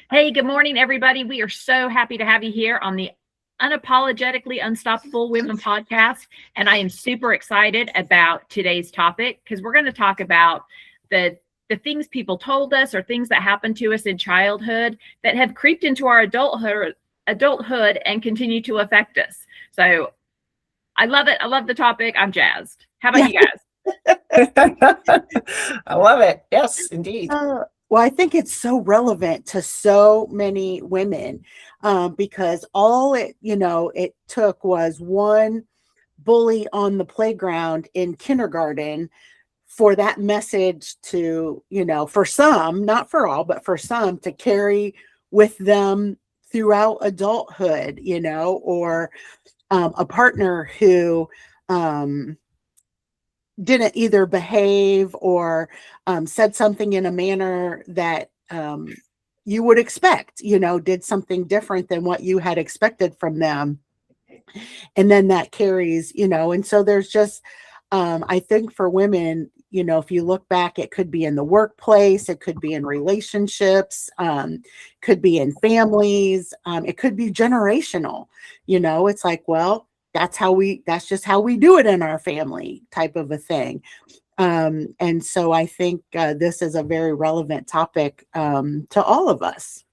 Hey, good morning, everybody. We are so happy to have you here on the Unapologetically Unstoppable Women podcast. And I am super excited about today's topic because we're going to talk about the things people told us or things that happened to us in childhood that have creeped into our adulthood and continue to affect us. So I love it. I love the topic. I'm jazzed. How about you guys? I love it. Yes, indeed. Well, I think it's so relevant to so many women because all it took was one bully on the playground in kindergarten for that message to, for some, not for all, but for some to carry with them throughout adulthood, or a partner who didn't either behave or said something in a manner that you would expect, did something different than what you had expected from them. And then that carries, and so there's just, I think for women, if you look back, it could be in the workplace, it could be in relationships, could be in families, it could be generational, it's like, well, that's just how we do it in our family type of a thing. And so I think this is a very relevant topic to all of us.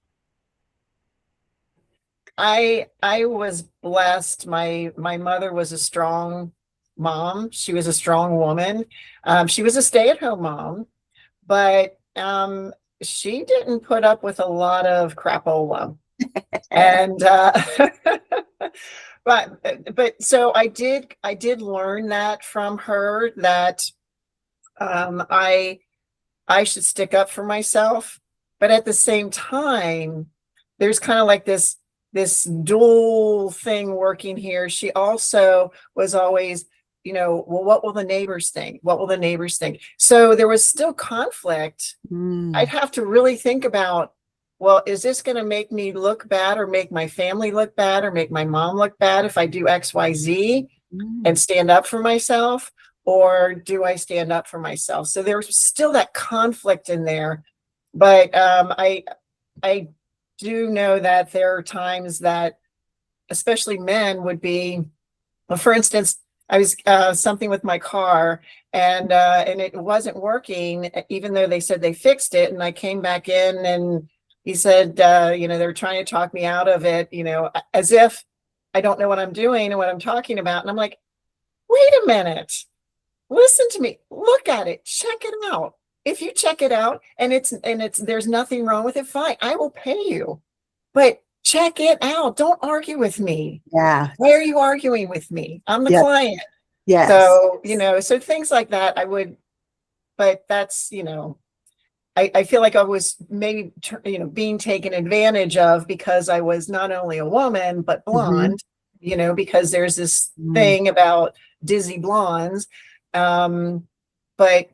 I was blessed. My mother was a strong mom. She was a strong woman. She was a stay-at-home mom, but she didn't put up with a lot of crapola. And but so I did learn that from her, that I should stick up for myself. But at the same time, there's kind of like this dual thing working here. She also was always, well, what will the neighbors think? What will the neighbors think? So there was still conflict. I'd have to really think about, well, is this going to make me look bad or make my family look bad or make my mom look bad if I do X, Y, Z and stand up for myself? Or do I stand up for myself? So there's still that conflict in there. But I do know that there are times that especially men would be, well, for instance, I was something with my car and it wasn't working, even though they said they fixed it. And I came back in and he said, they were trying to talk me out of it, as if I don't know what I'm doing and what I'm talking about. And I'm like, wait a minute, listen to me, look at it, check it out. If you check it out and it's there's nothing wrong with it, fine, I will pay you. But check it out. Don't argue with me. Yeah. Why are you arguing with me? I'm the client. Yes. So, so things like that I would, but that's, I feel like I was maybe, being taken advantage of because I was not only a woman, but blonde, because there's this thing about dizzy blondes. But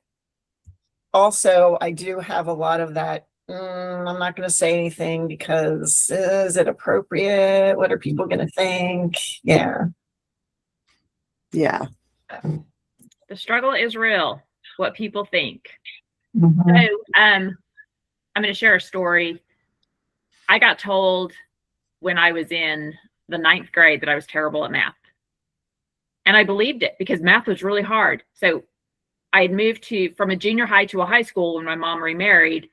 also I do have a lot of that. I'm not going to say anything because is it appropriate? What are people going to think? Yeah. Yeah. The struggle is real. What people think. Mm-hmm. So I'm going to share a story. I got told when I was in the 9th grade that I was terrible at math. And I believed it because math was really hard. So I had moved from a junior high to a high school when my mom remarried.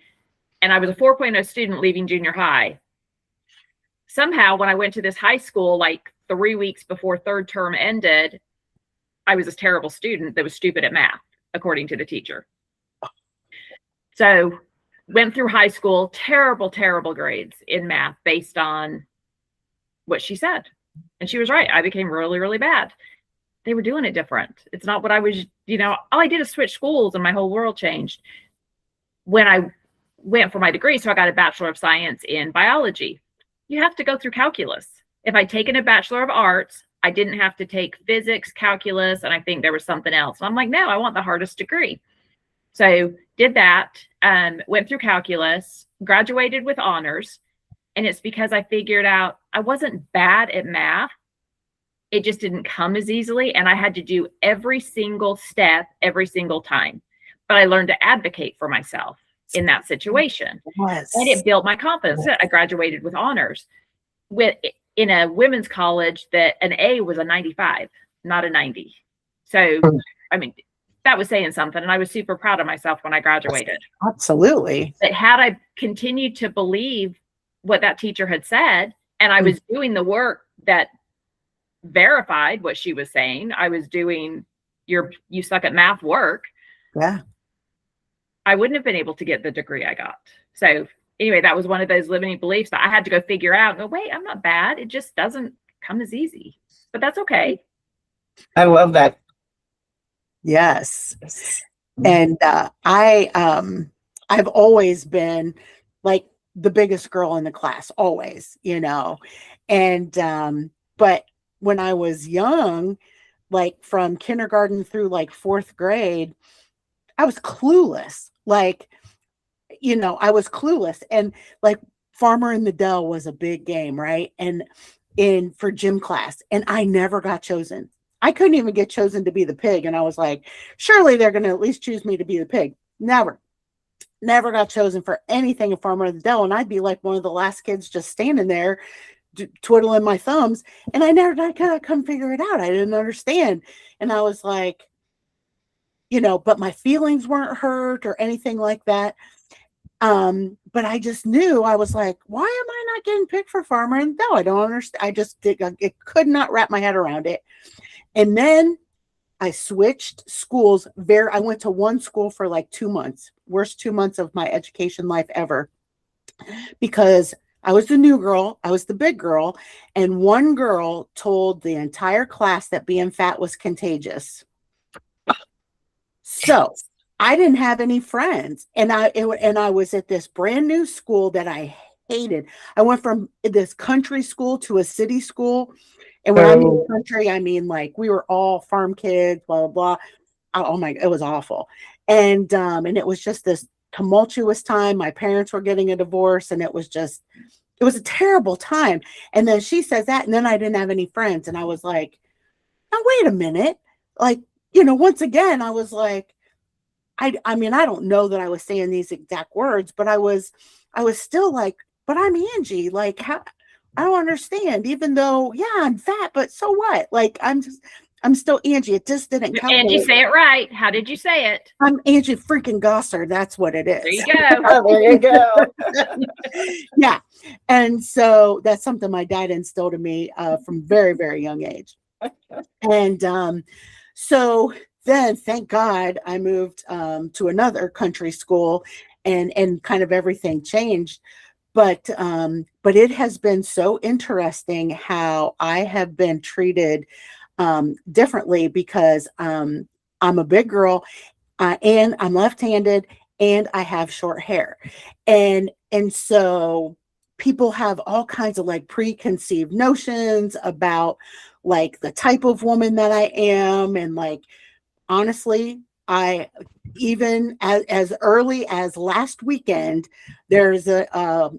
And I was a 4.0 student leaving junior high. Somehow, when I went to this high school, like 3 weeks before third term ended, I was a terrible student that was stupid at math, according to the teacher. So went through high school, terrible, terrible grades in math based on what she said. And she was right. I became really, really bad. They were doing it different. It's not what I was, all I did is switch schools and my whole world changed. When I went for my degree, so I got a Bachelor of Science in biology. You have to go through calculus. If I'd taken a Bachelor of Arts, I didn't have to take physics, calculus, and I think there was something else. And I'm like, no, I want the hardest degree. So did that, went through calculus, graduated with honors. And it's because I figured out I wasn't bad at math. It just didn't come as easily. And I had to do every single step every single time. But I learned to advocate for myself. in that situation. Yes. And it built my confidence. I graduated with honors in a women's college that an A was a 95, not a 90. So, I mean, that was saying something. And I was super proud of myself when I graduated. Absolutely. But had I continued to believe what that teacher had said, and I was doing the work that verified what she was saying, I was doing you suck at math work. Yeah. I wouldn't have been able to get the degree I got. So anyway, that was one of those limiting beliefs that I had to go figure out and go, wait, I'm not bad. It just doesn't come as easy, but that's okay. I love that. Yes. And I've always been like the biggest girl in the class, always, and but when I was young, like from kindergarten through like fourth grade, I was clueless. Like, I was clueless. And like Farmer in the Dell was a big game, right? And for gym class, and I never got chosen. I couldn't even get chosen to be the pig. And I was like, surely they're going to at least choose me to be the pig. Never got chosen for anything in Farmer in the Dell. And I'd be like one of the last kids just standing there twiddling my thumbs. And I couldn't figure it out. I didn't understand. And I was like, but my feelings weren't hurt or anything like that. But I just knew, I was like, why am I not getting picked for Farmer in the Dell? I don't understand. I could not wrap my head around it. And then I switched schools. I went to one school for like 2 months, worst 2 months of my education life ever, because I was the new girl. I was the big girl. And one girl told the entire class that being fat was contagious. So I didn't have any friends. And I was at this brand new school that I hated. I went from this country school to a city school. And when I mean country, I mean like we were all farm kids, blah, blah, blah. Oh my, it was awful. And it was just this tumultuous time. My parents were getting a divorce, and it was a terrible time. And then she says that, and then I didn't have any friends. And I was like, now wait a minute. Like, once again, I was like, I mean, I don't know that I was saying these exact words, but I was still like, but I'm Angie. Like, how? I don't understand, even though, yeah, I'm fat, but so what? Like, I'm still Angie. It just didn't count. Angie, say it right. How did you say it? I'm Angie freaking Gosser. That's what it is. There you go. There you go. Yeah. And so that's something my dad instilled in me from very, very young age. And so then, thank God, I moved to another country school, and kind of everything changed. But it has been so interesting how I have been treated differently, because I'm a big girl, and I'm left-handed, and I have short hair, and so people have all kinds of like preconceived notions about like the type of woman that I am. And like, honestly, I even as early as last weekend, there's I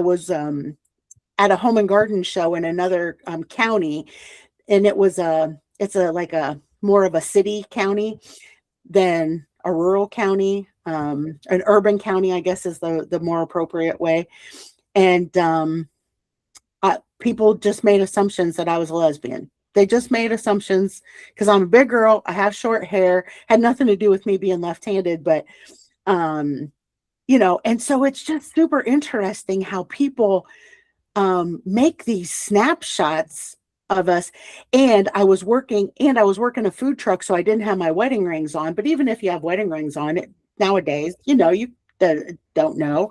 was at a home and garden show in another county, and it's a more of a city county than a rural county. An urban county, I guess, is the more appropriate way. And people just made assumptions that I was a lesbian. They just made assumptions because I'm a big girl. I have short hair. Had nothing to do with me being left-handed, but and so it's just super interesting how people make these snapshots of us. And I was working a food truck, so I didn't have my wedding rings on. But even if you have wedding rings on it nowadays, you don't know.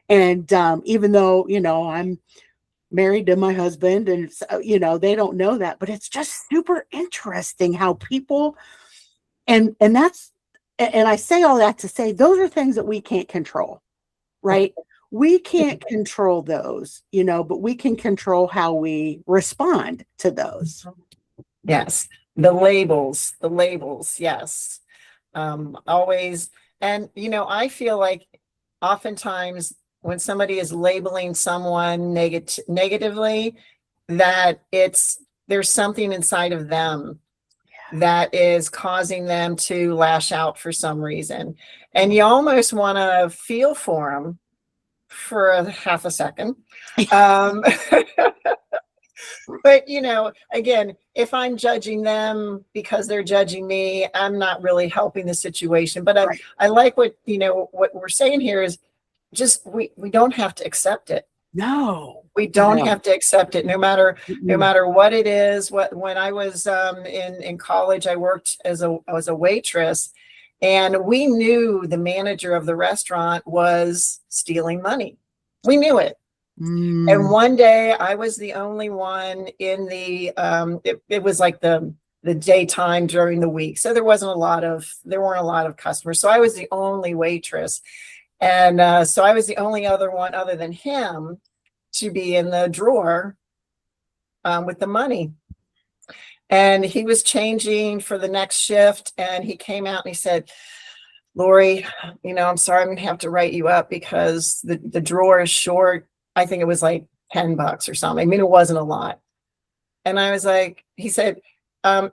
And even though, I'm married to my husband, and they don't know that, but it's just super interesting how people, and I say all that to say those are things that we can't control, right? We can't control those, but we can control how we respond to those. Yes. The labels, yes. Always. And, I feel like oftentimes when somebody is labeling someone negatively, that there's something inside of them that is causing them to lash out for some reason. And you almost want to feel for them for a half a second. But, you know, again, if I'm judging them because they're judging me, I'm not really helping the situation. But Right. I like what, you know, what we're saying here is just we don't have to accept it. No. We don't No. have to accept it, no matter Mm-mm. what it is. When I was in college, I worked as a waitress, and we knew the manager of the restaurant was stealing money. We knew it. And Mm. one day I was the only one in the it was like the daytime during the week. So there weren't a lot of customers. So I was the only waitress. And so I was the only other one other than him to be in the drawer with the money. And he was changing for the next shift, and he came out and he said, "Lori, you know, I'm sorry, I'm gonna have to write you up because the drawer is short." I think it was like $10 or something. I mean, it wasn't a lot. And I was like, he said, and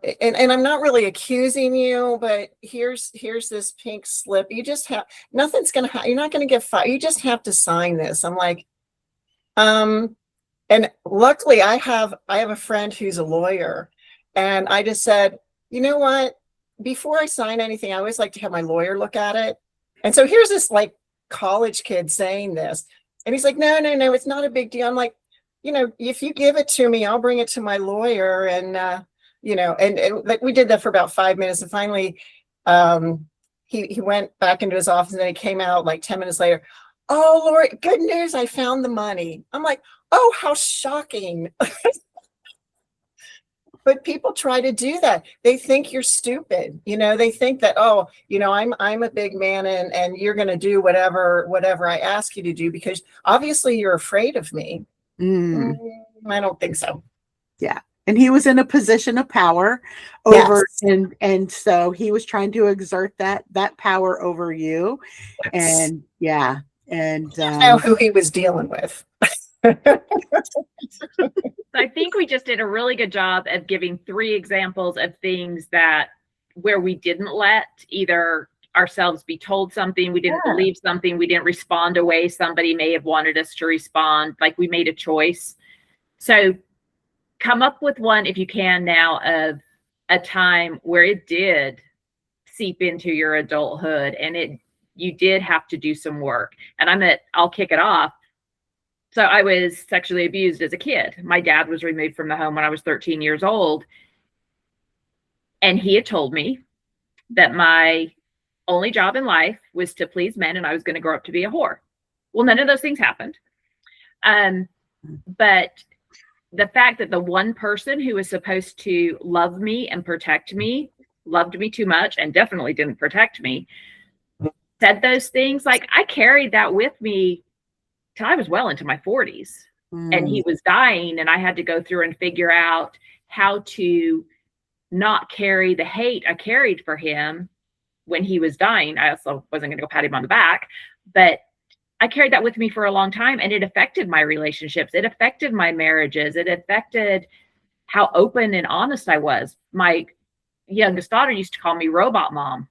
I'm not really accusing you, but here's this pink slip. You just have, nothing's gonna happen. You're not gonna get fired. You just have to sign this. I'm like, and luckily I have a friend who's a lawyer, and I just said, you know what? Before I sign anything, I always like to have my lawyer look at it. And so here's this like college kid saying this, and he's like, no, it's not a big deal. I'm like, you know, if you give it to me, I'll bring it to my lawyer. And you know, and like we did that for about 5 minutes, and finally, he went back into his office, and then he came out like 10 minutes later. "Oh, Lori, good news! I found the money." I'm like, "Oh, how shocking!" But people try to do that. They think you're stupid. You know, they think that, oh, you know, I'm a big man, and you're going to do whatever I ask you to do because obviously you're afraid of me. Mm. I don't think so. Yeah. And he was in a position of power over, Yes. and so he was trying to exert that power over you. Yes. And yeah. And Know who he was dealing with. I think we just did a really good job of giving 3 examples of things that where we didn't let either ourselves be told something, we didn't believe something, we didn't respond a way somebody may have wanted us to respond, like we made a choice. So come up with one if you can now of a time where it did seep into your adulthood and you did have to do some work. And I'll kick it off. So I was sexually abused as a kid. My dad was removed from the home when I was 13 years old. And he had told me that my only job in life was to please men and I was going to grow up to be a whore. Well, none of those things happened. But the fact that the one person who was supposed to love me and protect me loved me too much and definitely didn't protect me, said those things, like I carried that with me till I was well into my 40s. And he was dying, and I had to go through and figure out how to not carry the hate I carried for him when he was dying. I also wasn't going to go pat him on the back, but I carried that with me for a long time, and it affected my relationships. It affected my marriages. It affected how open and honest I was. My youngest daughter used to call me robot mom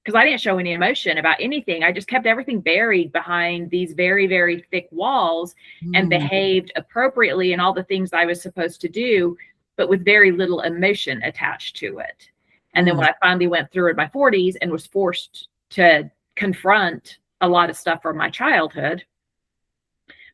because I didn't show any emotion about anything. I just kept everything buried behind these very, very thick walls and behaved appropriately in all the things I was supposed to do, but with very little emotion attached to it. And then when I finally went through in my 40s and was forced to confront a lot of stuff from my childhood,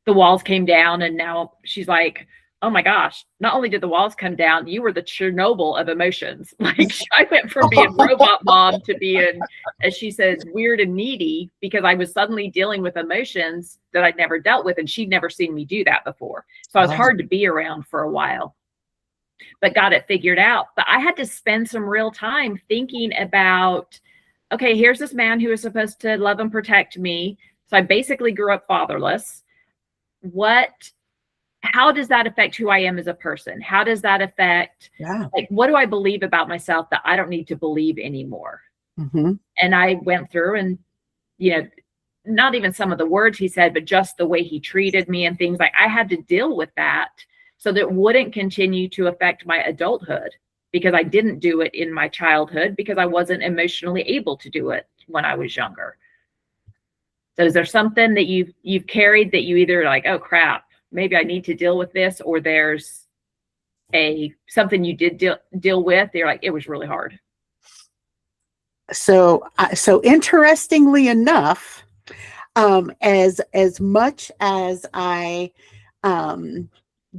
the walls came down. And now she's like, oh my gosh, not only did the walls come down, you were the Chernobyl of emotions. Like I went from being robot mom to being, as she says, weird and needy because I was suddenly dealing with emotions that I'd never dealt with. And she'd never seen me do that before. So I was hard to be around for a while, but got it figured out. But I had to spend some real time thinking about, okay, here's this man who is supposed to love and protect me. So I basically grew up fatherless. How does that affect who I am as a person? How does that affect, like, what do I believe about myself that I don't need to believe anymore? And I went through and, you know, not even some of the words he said, but just the way he treated me and things like I had to deal with that so that it wouldn't continue to affect my adulthood. because I didn't do it in my childhood because I wasn't emotionally able to do it when I was younger. So is there something that you've carried that you either like, oh crap, maybe I need to deal with this, or there's something you did deal with, you're like, it was really hard? So interestingly enough, as much as I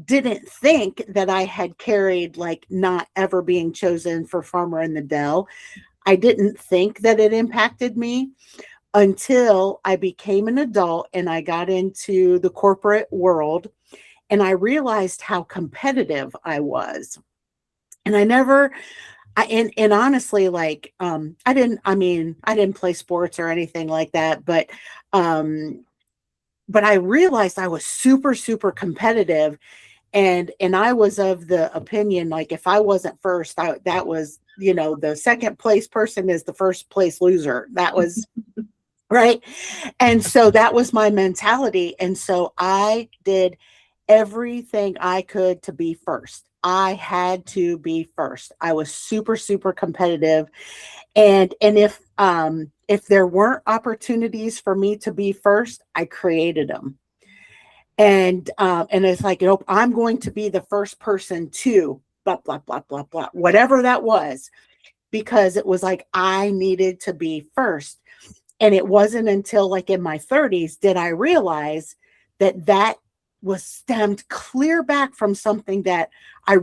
didn't think that I had carried like not ever being chosen for Farmer in the Dell, I didn't think that it impacted me until I became an adult and I got into the corporate world, and I realized how competitive I was. And and honestly, like, I didn't play sports or anything like that, but I realized I was super, super competitive. And I was of the opinion, like, if I wasn't first, that was, the second place person is the first place loser. That was right. And so that was my mentality. And so I did everything I could to be first. I had to be first. I was super, super competitive. And if there weren't opportunities for me to be first, I created them. And it's like, I'm going to be the first person to blah, blah, blah, blah, blah, whatever that was, because it was like I needed to be first. And it wasn't until like in my 30s did I realize that was stemmed clear back from something that I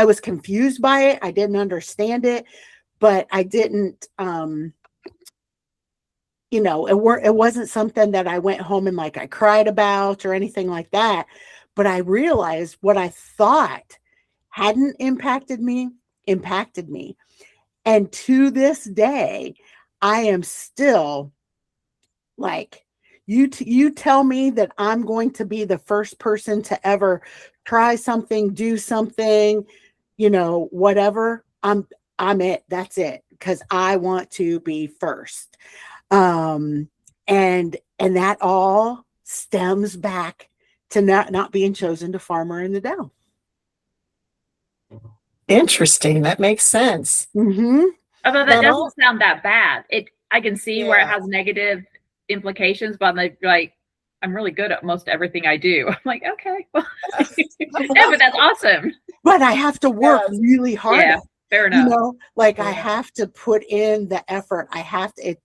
was confused by it. I didn't understand it, but I didn't, it wasn't something that I went home and like I cried about or anything like that. But I realized what I thought hadn't impacted me. And to this day, I am still like, you tell me that I'm going to be the first person to ever try something, do something, whatever. I'm it. That's it. Because I want to be first. And that all stems back to not being chosen to Farmer in the Dell. Interesting. That makes sense. Mm-hmm. Although that doesn't sound that bad. I can see where it Yeah. has negative implications, but I'm really good at most everything I do. I'm like, okay, well, yeah, but that's awesome. But I have to work really hard. Yeah, fair enough. I have to put in the effort. I have to,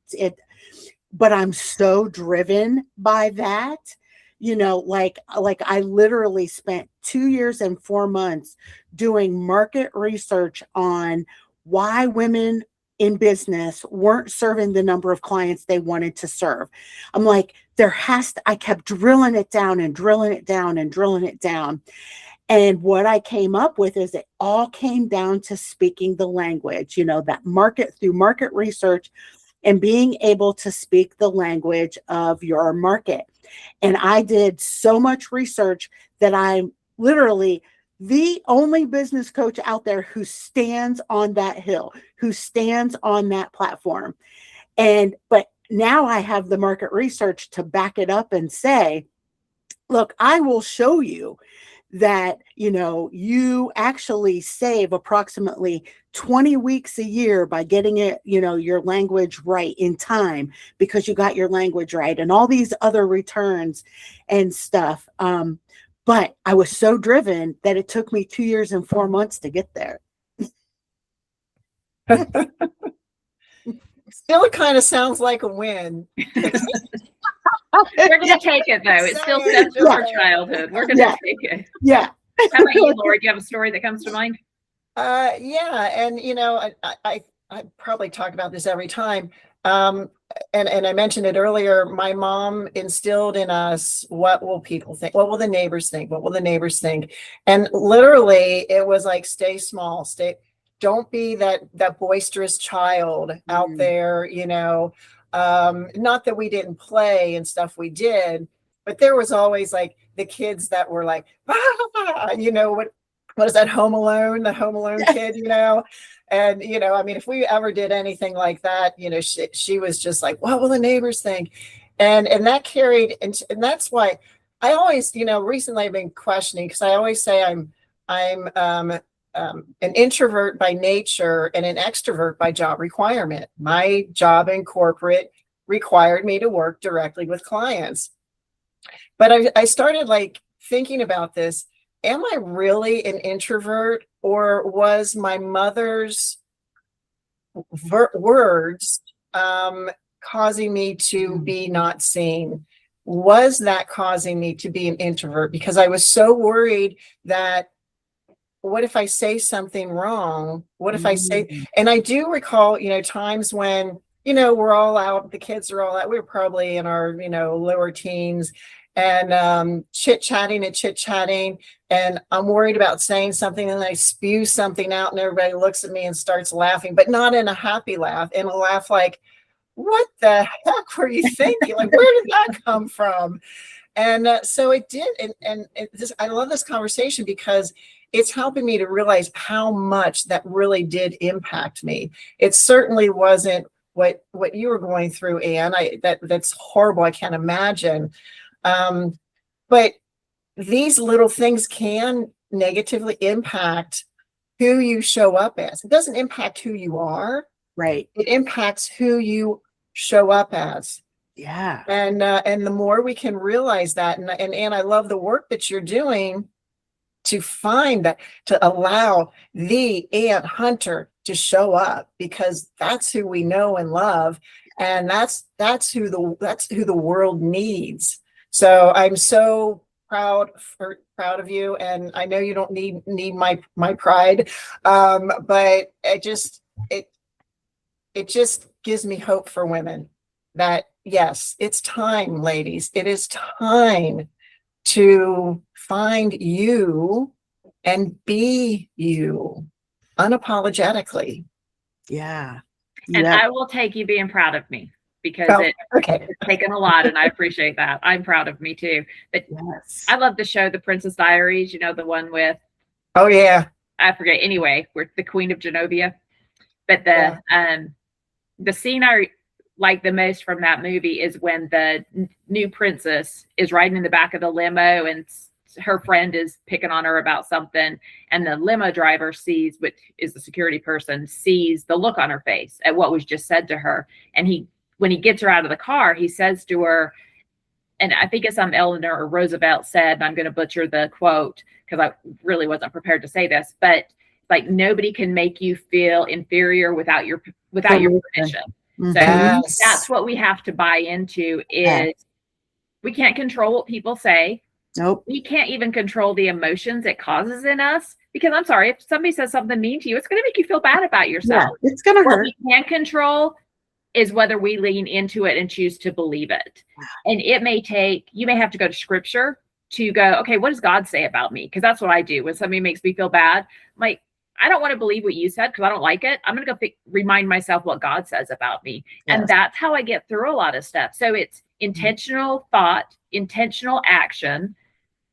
but I'm so driven by that, like I literally spent 2 years and 4 months doing market research on why women in business weren't serving the number of clients they wanted to serve. I'm like, I kept drilling it down and drilling it down and drilling it down. And what I came up with is it all came down to speaking the language, that through market research and being able to speak the language of your market. And I did so much research that I'm literally the only business coach out there who stands on that hill, who stands on that platform. But now I have the market research to back it up and say, look, I will show you that, you actually save approximately 20 weeks a year by getting it, your language right in time because you got your language right and all these other returns and stuff. But I was so driven that it took me 2 years and 4 months to get there. Still, it kind of sounds like a win. We're going to take it, though. It still stems from our childhood. We're going to take it. Yeah. How about you, Lori? Do you have a story that comes to mind? Yeah. And, I probably talk about this every time. And I mentioned it earlier, my mom instilled in us, what will people think? What will the neighbors think? What will the neighbors think? And literally it was like, stay small, don't be that boisterous child out there, not that we didn't play and stuff, we did, but there was always like the kids that were like, what is that, Home Alone, the Home Alone kid, and, if we ever did anything like that, she was just like, what will the neighbors think? And that carried, and that's why I always, recently I've been questioning, because I always say I'm an introvert by nature and an extrovert by job requirement. My job in corporate required me to work directly with clients. But I started like thinking about this. Am I really an introvert, or was my mother's words causing me to be not seen? Was that causing me to be an introvert? Because I was so worried that, what if I say something wrong? What if I say, and I do recall, times when, we're all out, the kids are all out, we were probably in our, lower teens, and chit-chatting, and I'm worried about saying something, and I spew something out, and everybody looks at me and starts laughing, but not in a happy laugh, in a laugh like, what the heck were you thinking? Like, where did that come from? And so it did. And I love this conversation because it's helping me to realize how much that really did impact me. It certainly wasn't what you were going through, Anne. That's horrible. I can't imagine. But these little things can negatively impact who you show up as. It doesn't impact who you are. Right. It impacts who you show up as. Yeah. And the more we can realize that, and I love the work that you're doing to find that, to allow the Ann Hunter to show up, because that's who we know and love, and that's who the world needs. So I'm so proud of you, and I know you don't need my pride, but it just gives me hope for women that, yes, it's time, ladies. It is time to find you and be you unapologetically. Yeah. And Yep. I will take you being proud of me, because it's taken a lot, and I appreciate that. I'm proud of me too. But Yes. I love the show, The Princess Diaries, the one with, oh yeah, I forget, anyway, we're the Queen of Genovia. But the scene I like the most from that movie is when the new princess is riding in the back of the limo, and her friend is picking on her about something, and the limo driver sees, which is the security person, sees the look on her face at what was just said to her. And when he gets her out of the car, he says to her, and I think it's Eleanor or Roosevelt said, and I'm going to butcher the quote because I really wasn't prepared to say this, but like, nobody can make you feel inferior without your permission. Mm-hmm. So yes. that's what we have to buy into, is we can't control what people say. Nope. We can't even control the emotions it causes in us, because I'm sorry, if somebody says something mean to you, it's going to make you feel bad about yourself. Yeah, it's going to hurt. What we can control is whether we lean into it and choose to believe it. And you may have to go to scripture to go, okay, what does God say about me? Because that's what I do when somebody makes me feel bad. I'm like, I don't want to believe what you said because I don't like it. I'm going to go remind myself what God says about me. Yes. And that's how I get through a lot of stuff. So it's intentional thought, intentional action.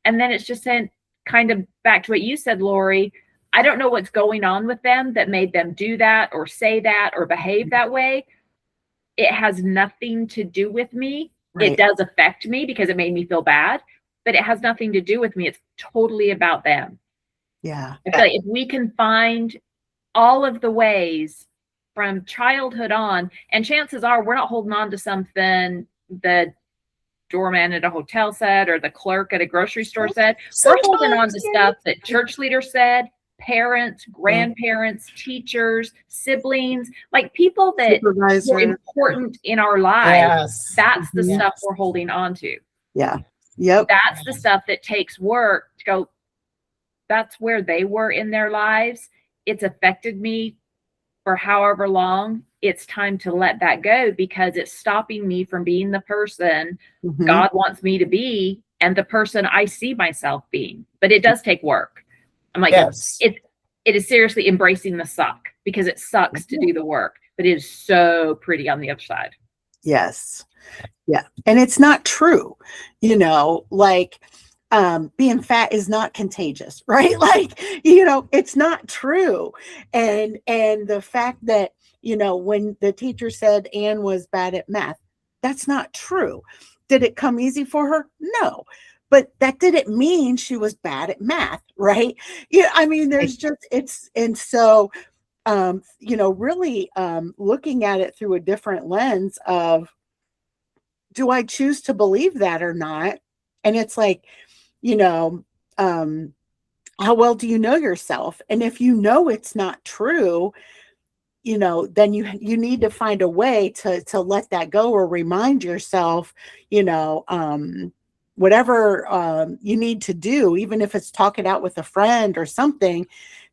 And then it's just saying, kind of back to what you said, Lori, I don't know what's going on with them that made them do that or say that or behave that way. It has nothing to do with me. Right. It does affect me because it made me feel bad, but it has nothing to do with me. It's totally about them. Yeah. I feel like if we can find all of the ways from childhood on, and chances are we're not holding on to something the doorman at a hotel said or the clerk at a grocery store said. We're holding on to stuff that church leaders said, parents, grandparents, teachers, siblings, like people that were important in our lives. Yes. That's the stuff we're holding on to. Yeah. Yep. That's the stuff that takes work to go, that's where they were in their lives. It's affected me for however long. It's time to let that go because it's stopping me from being the person God wants me to be and the person I see myself being. But it does take work. I'm like, it is seriously embracing the suck, because it sucks to do the work, but it is so pretty on the other side. Yes. Yeah. And it's not true, like being fat is not contagious, right? Like, it's not true. And the fact that, when the teacher said Anne was bad at math, that's not true. Did it come easy for her? No. but that didn't mean she was bad at math, right? Yeah, I mean, there's just and so really looking at it through a different lens of, do I choose to believe that or not? And it's like, you know, how well do you know yourself? And if you know it's not true, then you need to find a way to let that go, or remind yourself, whatever you need to do, even if it's talk it out with a friend or something,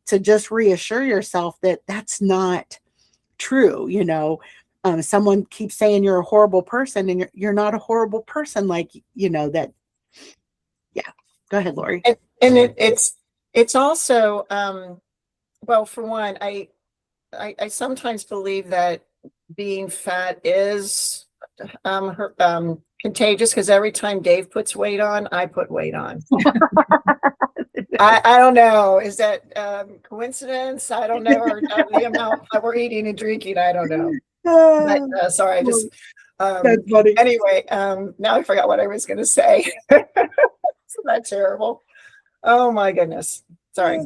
to just reassure yourself that that's not true. Someone keeps saying you're a horrible person, and you're not a horrible person. Like, that. Yeah. Go ahead, Lori. And it's also, well, for one, I sometimes believe that being fat is contagious, because every time Dave puts weight on, I put weight on. I don't know. Is that coincidence? I don't know. Or the amount that we're eating and drinking, I don't know. But sorry, I just that's funny. Anyway, now I forgot what I was going to say. Isn't that terrible? Oh my goodness. Sorry.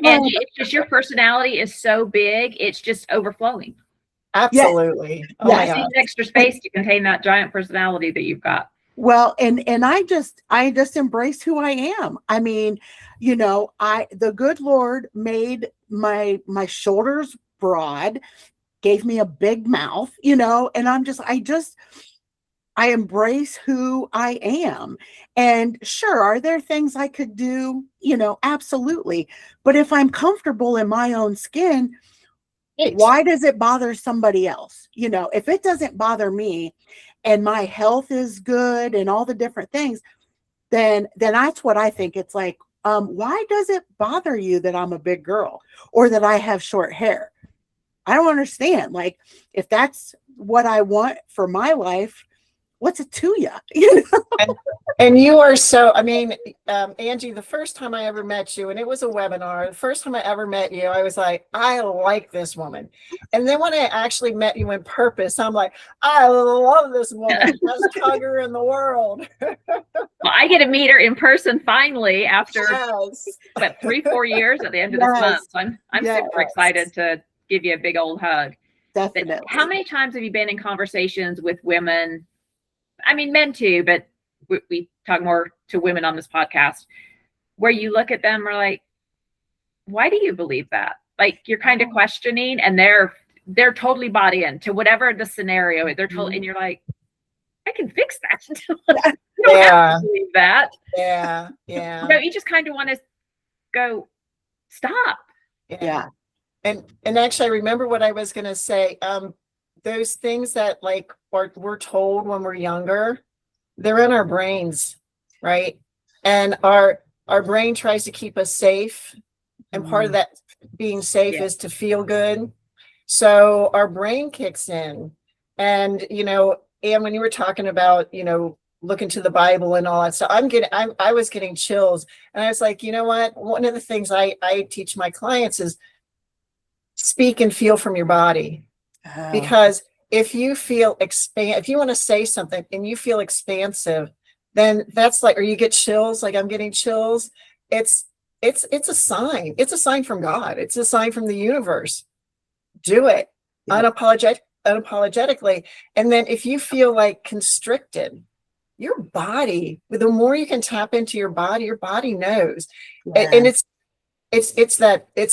Angie, it's just your personality is so big, it's just overflowing. Absolutely. Yes. Oh my I God. need extra space to contain that giant personality that you've got. Well, and I just embrace who I am. I mean, the good Lord made my shoulders broad, gave me a big mouth, and I embrace who I am. And sure, are there things I could do? Absolutely. But if I'm comfortable in my own skin, why does it bother somebody else? If it doesn't bother me, and my health is good and all the different things, then that's what I think. It's like, why does it bother you that I'm a big girl, or that I have short hair? I don't understand. Like, if that's what I want for my life, what's it to you? And you are so, I mean, Angie, the first time I ever met you, and it was a webinar, the first time I ever met you, I was like, I like this woman. And then when I actually met you in purpose, I'm like, I love this woman. Best hugger in the world. Well, I get to meet her in person finally after Yes. 3-4 years at the end of this Yes. month. So I'm Yes. super excited to give you a big old hug. Definitely. But how many times have you been in conversations with women? I mean, men too, but we talk more to women on this podcast, where you look at them, are like, why do you believe that? Like, you're kind of questioning, and they're totally bought into whatever the scenario is. They're totally, and you're like, I can fix that. You don't have to believe that. Yeah. You just kind of want to go, stop. Yeah. And actually, I remember what I was going to say. Those things that like we're told when we're younger, they're in our brains, right? And our brain tries to keep us safe. And part of that being safe is to feel good. So our brain kicks in. And, and when you were talking about, look into the Bible and all that stuff, I was getting chills. And I was like, you know what? One of the things I teach my clients is speak and feel from your body. Oh. Because if you feel if you want to say something and you feel expansive, then that's like, or you get chills, like I'm getting chills. It's a sign. It's a sign from God. It's a sign from the universe. Do it. Yeah. Unapologetically. And then if you feel like constricted, your body, the more you can tap into your body knows. Yeah. And it's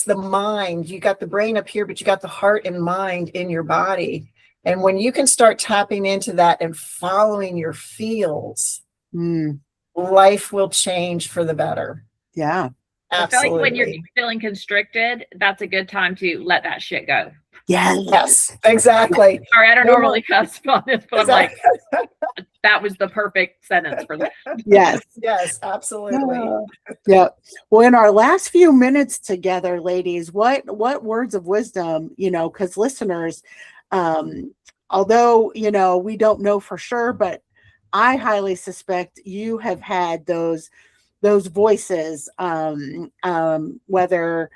the mind. You got the brain up here, but you got the heart and mind in your body. And when you can start tapping into that and following your feels, life will change for the better. Yeah. Absolutely. I feel like when you're feeling constricted, that's a good time to let that shit go. Yes, exactly. Sorry, I don't normally cuss on this, but exactly. I'm like, that was the perfect sentence for that. Yes. Yes, absolutely. Yeah. Well, in our last few minutes together, ladies, what words of wisdom, because listeners, although, we don't know for sure, but I highly suspect you have had those voices, whether,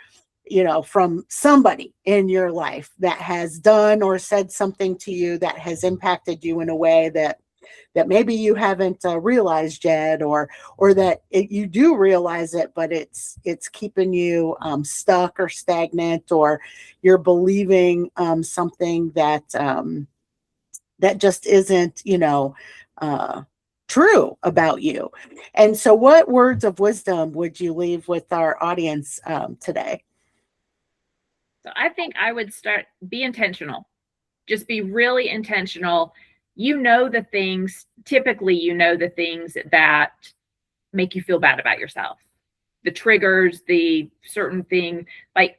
from somebody in your life that has done or said something to you that has impacted you in a way that that maybe you haven't realized yet, or that you do realize it, but it's keeping you stuck or stagnant, or you're believing something that that just isn't, true about you. And so what words of wisdom would you leave with our audience today? So I think I would be intentional. Just be really intentional. Typically, the things that make you feel bad about yourself, the triggers, the certain thing, like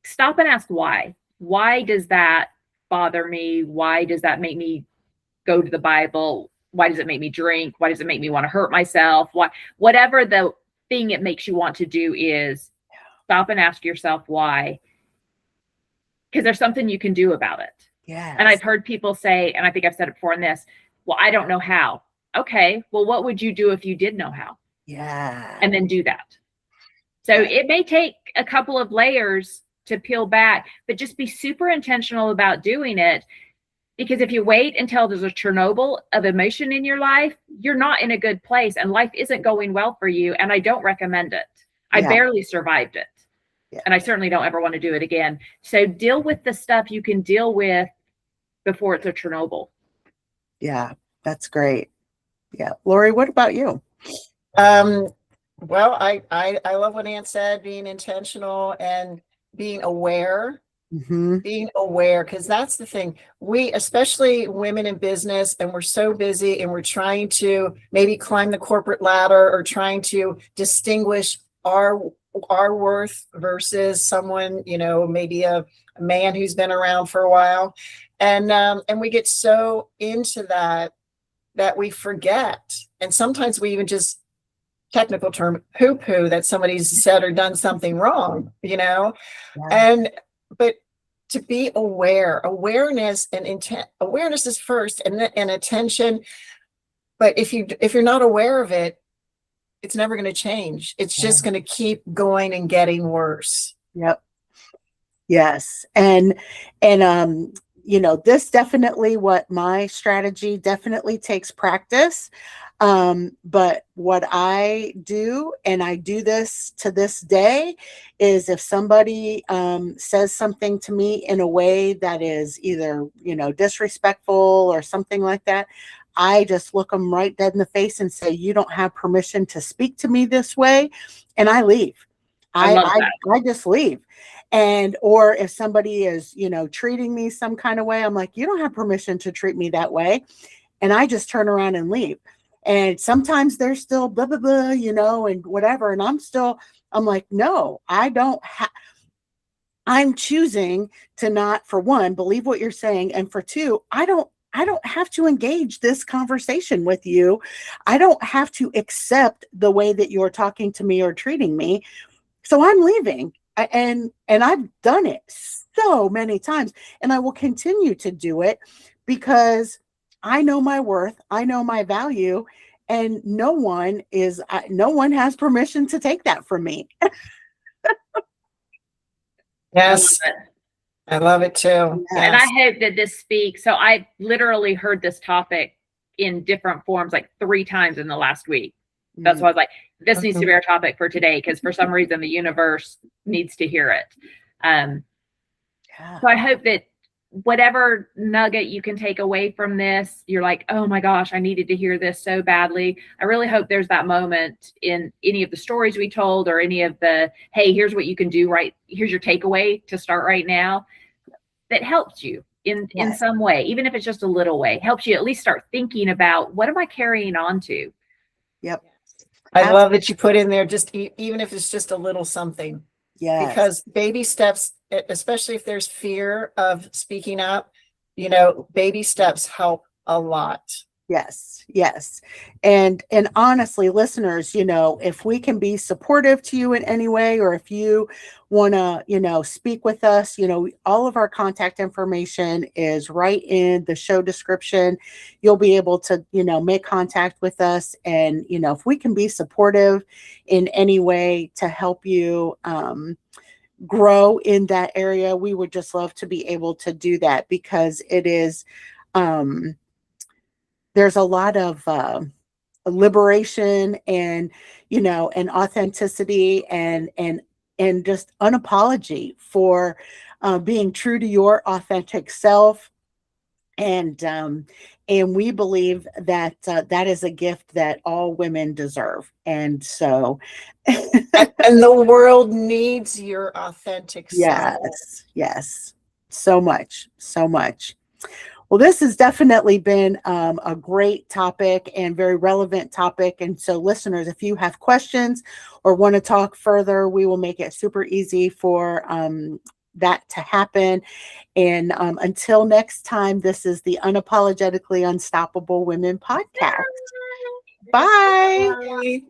stop and ask why. Why does that bother me? Why does that make me go to the Bible? Why does it make me drink? Why does it make me want to hurt myself? Whatever the thing it makes you want to do is, stop and ask yourself why, because there's something you can do about it. Yes. And I've heard people say, and I think I've said it before in this, well, I don't know how. Okay, well, what would you do if you did know how? Yeah. And then do that. So it may take a couple of layers to peel back, but just be super intentional about doing it. Because if you wait until there's a Chernobyl of emotion in your life, you're not in a good place and life isn't going well for you. And I don't recommend it. I barely survived it. Yeah. And I certainly don't ever want to do it again. So deal with the stuff you can deal with before it's a Chernobyl. Yeah, that's great. Yeah. Lori, what about you? Well, I love what Ann said, being intentional and being aware. Mm-hmm. Being aware, because that's the thing. We, especially women in business, and we're so busy and we're trying to maybe climb the corporate ladder or trying to distinguish our worth versus someone, maybe a man who's been around for a while. And we get so into that we forget. And sometimes we even just, technical term, poo-poo that somebody's said or done something wrong, Yeah. But to be awareness and intent, awareness is first, and attention. But if you're not aware of it, it's never going to change. It's just going to keep going and getting worse. Yep. Yes. And this definitely, what my strategy definitely takes practice. But what I do, and I do this to this day, is if somebody says something to me in a way that is either, disrespectful or something like that, I just look them right dead in the face and say, you don't have permission to speak to me this way. And I leave. I just leave. And, or if somebody is, treating me some kind of way, I'm like, you don't have permission to treat me that way. And I just turn around and leave. And sometimes they're still blah, blah, blah, and whatever. And I'm like, no, I don't I'm choosing to not, for one, believe what you're saying. And for two, I don't have to engage this conversation with you. I don't have to accept the way that you're talking to me or treating me. So I'm leaving. And I've done it so many times, and I will continue to do it because I know my worth, I know my value, and no one has permission to take that from me. Yes. I love it too. Yes. And I hope that this speaks. So I literally heard this topic in different forms like 3 times in the last week. That's why I was like, this needs to be our topic for today, because for some reason the universe needs to hear it. So I hope that whatever nugget you can take away from this, you're like, oh my gosh, I needed to hear this so badly. I really hope there's that moment in any of the stories we told, or any of the, hey, here's what you can do, right? Here's your takeaway to start right now, that helps you in some way, even if it's just a little way, helps you at least start thinking about, what am I carrying on to? Yep. I love that you put in there, just even if it's just a little something. Yeah. Because baby steps, especially if there's fear of speaking up, baby steps help a lot. Yes. Yes. And honestly, listeners, if we can be supportive to you in any way, or if you want to, speak with us, all of our contact information is right in the show description. You'll be able to, make contact with us. And, if we can be supportive in any way to help you, grow in that area, we would just love to be able to do that, because it is, there's a lot of liberation and, and authenticity and just unapology for being true to your authentic self. And we believe that that is a gift that all women deserve. And so, And the world needs your authentic self. yes, so much, so much. Well, this has definitely been a great topic and very relevant topic. And so, listeners, if you have questions or want to talk further, we will make it super easy for that to happen. And until next time, this is the Unapologetically Unstoppable Women podcast. Bye. Bye.